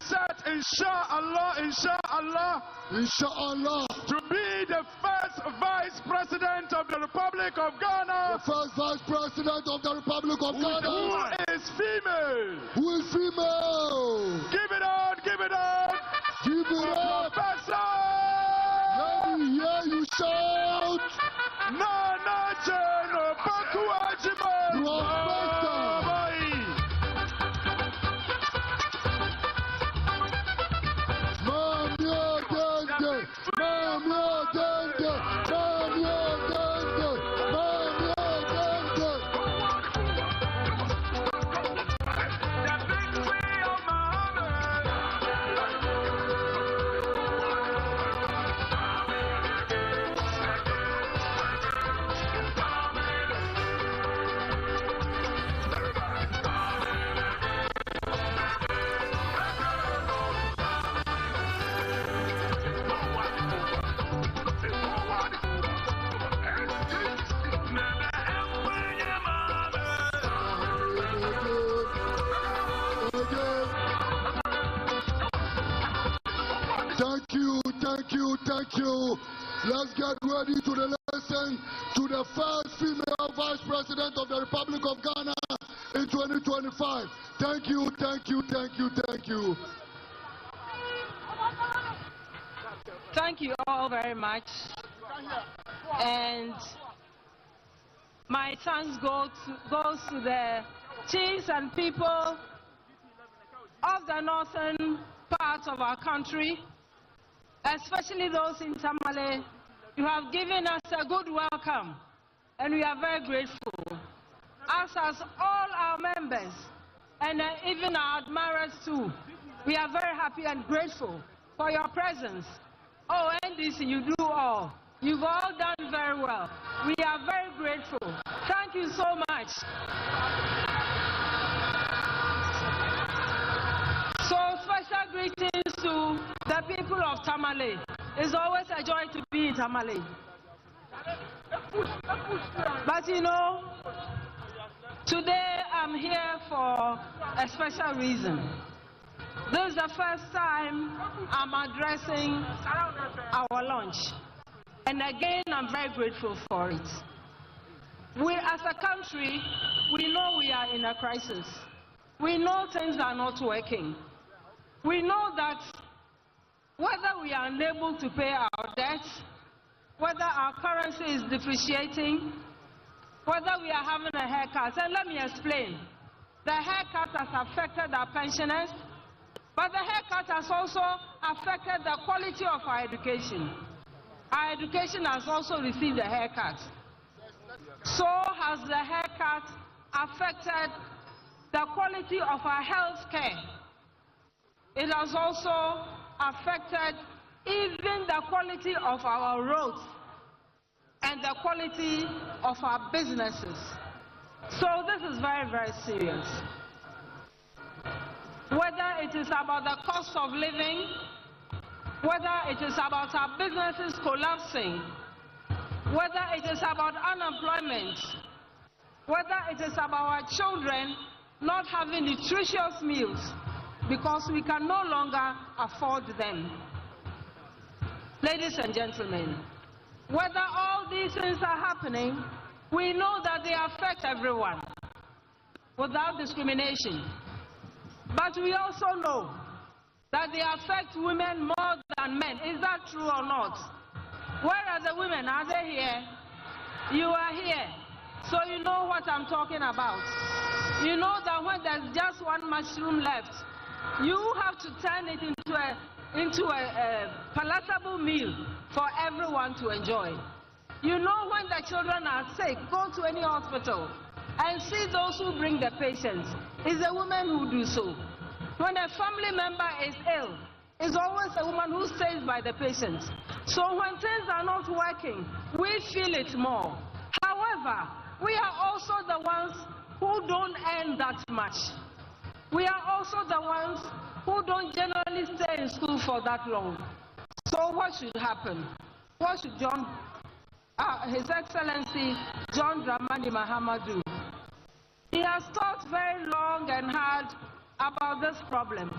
set, inshallah, to be the first Vice President of the Republic of Ghana. The first Vice President of the Republic of Ghana. Who is female. Who is female. Give it up, give it up. Give it up. Professor. Let me hear you shout. Naana Jeno Pakuajiman. Professor. Thank you. Let's get ready to listen to the first female Vice President of the Republic of Ghana in 2025. Thank you. Thank you all very much. And my thanks goes to the chiefs and people of the northern part of our country, especially those in Tamale. You have given us a good welcome, and we are very grateful. As all our members, and even our admirers too, we are very happy and grateful for your presence. Oh, NDC, you do all. You've all done very well. We are very grateful. Thank you so much. So special greetings to the people of Tamale. It's always a joy to be in Tamale. But you know, today I'm here for a special reason. This is the first time I'm addressing our launch. And again, I'm very grateful for it. We as a country, we know we are in a crisis. We know things are not working. We know that whether we are unable to pay our debts, whether our currency is depreciating, whether we are having a haircut. And let me explain. The haircut has affected our pensioners, but the haircut has also affected the quality of our education. Our education has also received a haircut. So has the haircut affected the quality of our health care. It has also affected even the quality of our roads and the quality of our businesses. So this is very, very serious. Whether it is about the cost of living, whether it is about our businesses collapsing, whether it is about unemployment, whether it is about our children not having nutritious meals because we can no longer afford them. Ladies and gentlemen, whether all these things are happening, we know that they affect everyone without discrimination. But we also know that they affect women more than men. Is that true or not? Where are the women? Are they here? You are here. So you know what I'm talking about. You know that when there's just one mushroom left, you have to turn it into a palatable meal for everyone to enjoy. You know when the children are sick, go to any hospital and see those who bring the patients. It's the women who do so. When a family member is ill, it's always a woman who stays by the patient. So when things are not working, we feel it more. However, we are also the ones who don't earn that much. We are also the ones who don't generally stay in school for that long. So what should happen? What should His Excellency John Dramani Mahama do? He has thought very long and hard about this problem.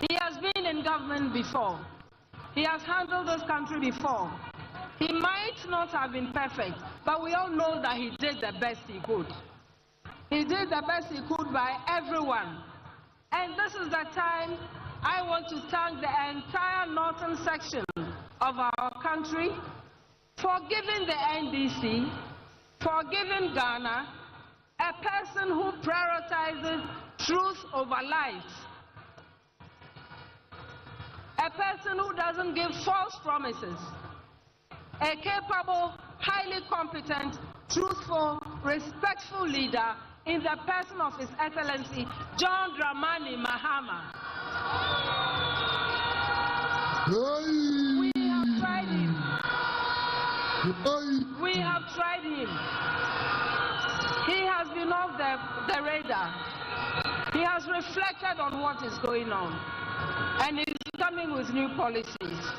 He has been in government before. He has handled this country before. He might not have been perfect, but we all know that he did the best he could. He did the best he could by everyone. And this is the time I want to thank the entire northern section of our country for giving the NDC, for giving Ghana a person who prioritizes truth over lies. A person who doesn't give false promises. A capable, highly competent, truthful, respectful leader in the person of His Excellency John Dramani Mahama. We have tried him. We have tried him. He has been off the radar. He has reflected on what is going on. And he's coming with new policies.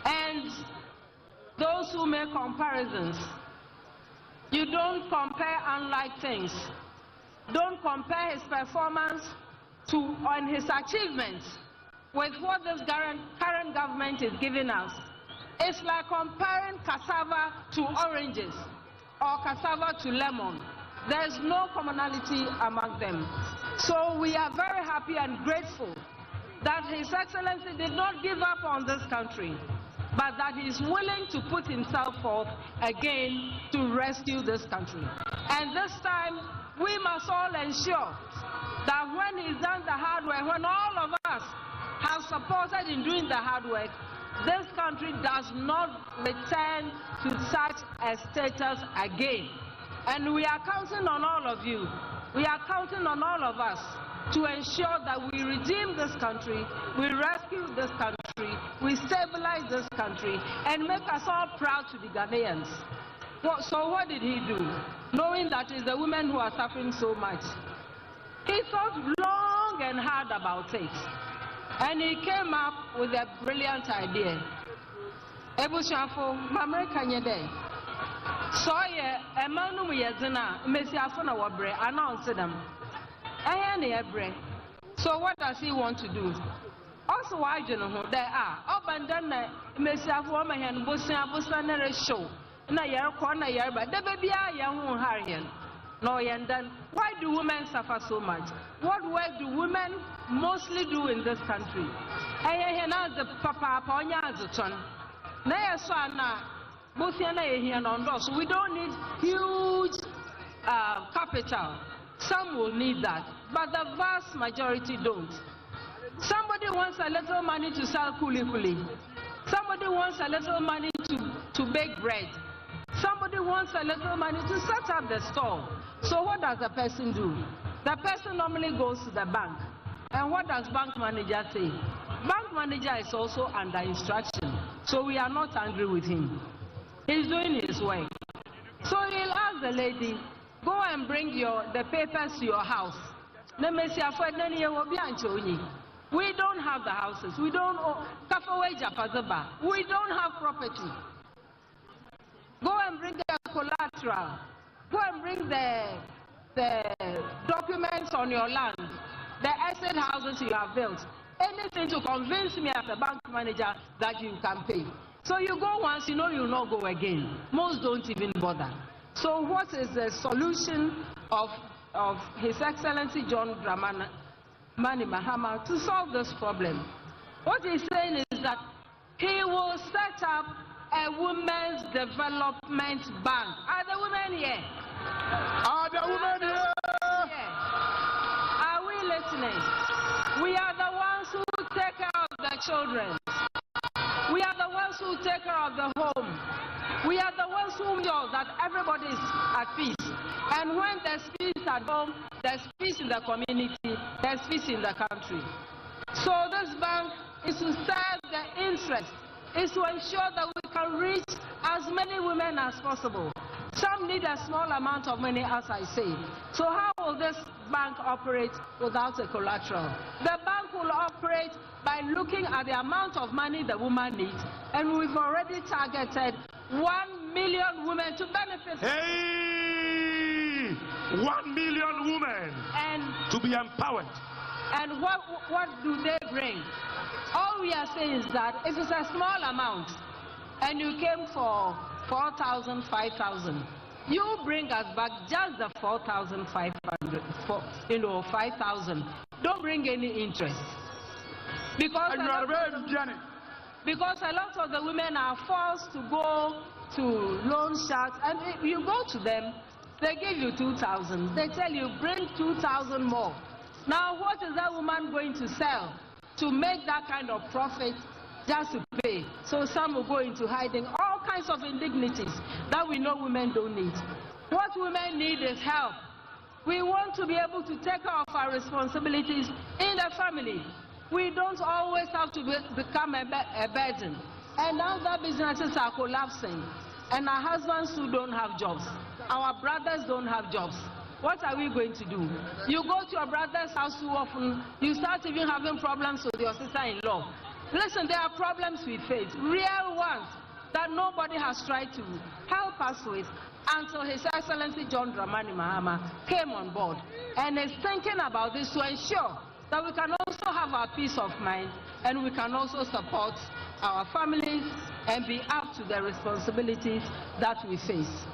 And those who make comparisons, you don't compare unlike things. Don't compare his performance and his achievements with what this current government is giving us. It's like comparing cassava to oranges or cassava to lemon. There's no commonality among them. So we are very happy and grateful that His Excellency did not give up on this country, but that he is willing to put himself forth again to rescue this country. And this time, we must all ensure that when he's done the hard work, when all of us have supported in doing the hard work, this country does not return to such a status again. And we are counting on all of you. We are counting on all of us to ensure that we redeem this country, we rescue this country, we stabilize this country, and make us all proud to be Ghanaians. So what did he do? Knowing that it's the women who are suffering so much. He thought long and hard about it. And he came up with a brilliant idea. Ebushafo, mamre kanyede. So ye, emanu muyezina, mesiafo na wabre, announce them. So what does he want to do? Also, why do you know there are up and down Messiah woman and Busan show. Na year corner year, but the baby are young Harian. No, Yandan. Why do women suffer so much? What work do women mostly do in this country? I now the papa Ponya Zuton. Naya Sana, Busiana here on those. We don't need huge capital. Some will need that, but the vast majority don't. Somebody wants a little money to sell kuli-kuli. Somebody wants a little money to bake bread. Somebody wants a little money to set up the store. So what does the person do? The person normally goes to the bank. And what does bank manager say? Bank manager is also under instruction. So we are not angry with him. He's doing his work. So he'll ask the lady, go and bring the papers to your house. We don't have the houses. We don't have property. Go and bring the collateral. Go and bring the documents on your land, the estate houses you have built. Anything to convince me as a bank manager that you can pay. So you go once, you know you'll not go again. Most don't even bother. So what is the solution of His Excellency John Dramani Mahama to solve this problem? What he's saying is that he will set up a women's development bank. Are the women here? Are the women here? Are we listening? We are the ones who take care of the children. We are the ones who take care of the home. We are the ones who know that everybody is at peace. And when there's peace at home, there's peace in the community, there's peace in the country. So this bank is to serve the interest, is to ensure that we can reach as many women as possible. Some need a small amount of money, as I say. So how will this bank operate without a collateral? The bank will operate by looking at the amount of money the woman needs, and we've already targeted 1 million women to benefit. Hey! 1 million women and to be empowered. And what do they bring? All we are saying is that if it's a small amount and you came for 4,000, 5,000, you bring us back just the 4,500, 5,000. Don't bring any interest. Because a lot of the women are forced to go to loan sharks, and if you go to them, they give you 2,000. They tell you bring 2,000 more. Now what is that woman going to sell to make that kind of profit just to pay? So some will go into hiding, all kinds of indignities that we know women don't need. What women need is help. We want to be able to take care of our responsibilities in the family. We don't always have to become a burden. And now that businesses are collapsing, and our husbands who don't have jobs, our brothers don't have jobs, what are we going to do? You go to your brother's house too often, you start even having problems with your sister-in-law. Listen, there are problems we face, real ones, that nobody has tried to help us with until His Excellency John Dramani Mahama came on board and is thinking about this to ensure that we can also have our peace of mind and we can also support our families and be up to the responsibilities that we face.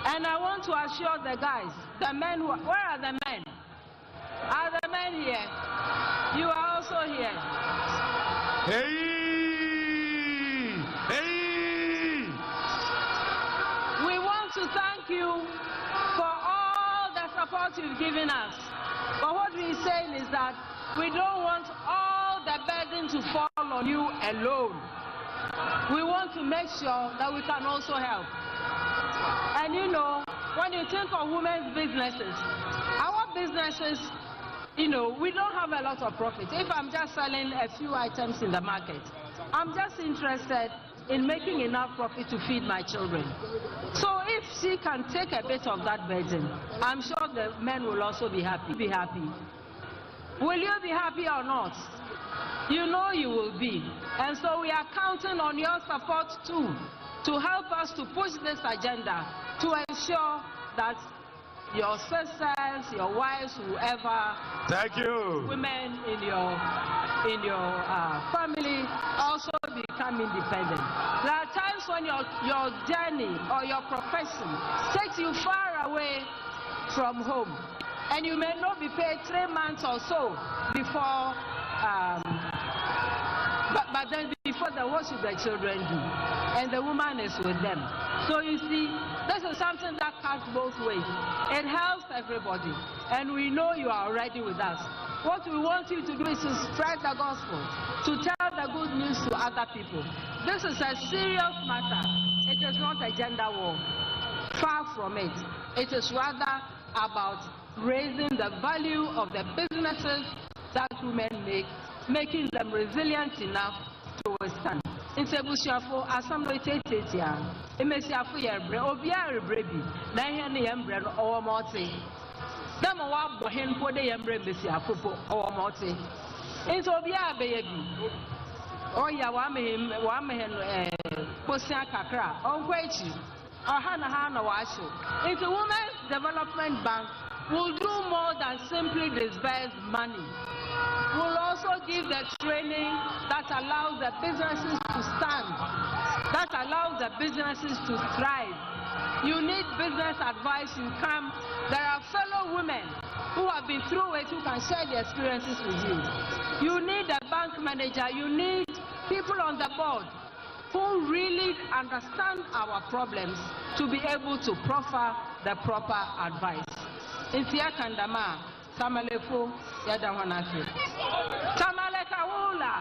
And I want to assure the guys, the men, where are the men? Are the men here? You are also here. Hey! Hey! We want to thank you for all the support you've given us. But what we're saying is that we don't want all the burden to fall on you alone. We want to make sure that we can also help. And you know, when you think of women's businesses, our businesses, you know, we don't have a lot of profit. If I'm just selling a few items in the market, I'm just interested in making enough profit to feed my children. So if she can take a bit of that burden, I'm sure the men will also be happy. Will you be happy or not? You know you will be. And so we are counting on your support too, to help us to push this agenda, to ensure that your sisters, your wives, whoever, thank you, women in your family also become independent. There are times when your journey or your profession takes you far away from home, and you may not be paid 3 months or so before, but then before what should the children do? And the woman is with them. So you see, this is something that cuts both ways. It helps everybody, and we know you are already with us. What we want you to do is to spread the gospel, to tell the good news to other people. This is a serious matter. It is not a gender war. Far from it. It is rather about raising the value of the businesses that women make, making them resilient enough to withstand. It's a bushafo assembly tetia. Emesiafo yebre obia rebrebi. Na here ne yembre no owo mote. Dem wa bohen po de yembre mesiafo po owo mote. Into obia abeye bi. Oya wa me posia kakra. Onkwa echi. Oha na wa show. It's a Women's Development Bank will do more than simply disburse money. We'll also give the training that allows the businesses to stand, that allows the businesses to thrive. You need business advice, you come. There are fellow women who have been through it who can share their experiences with you. You need a bank manager, you need people on the board who really understand our problems to be able to proffer the proper advice. Intia kandama Tamalefo yada wanase. Tamaleka wula.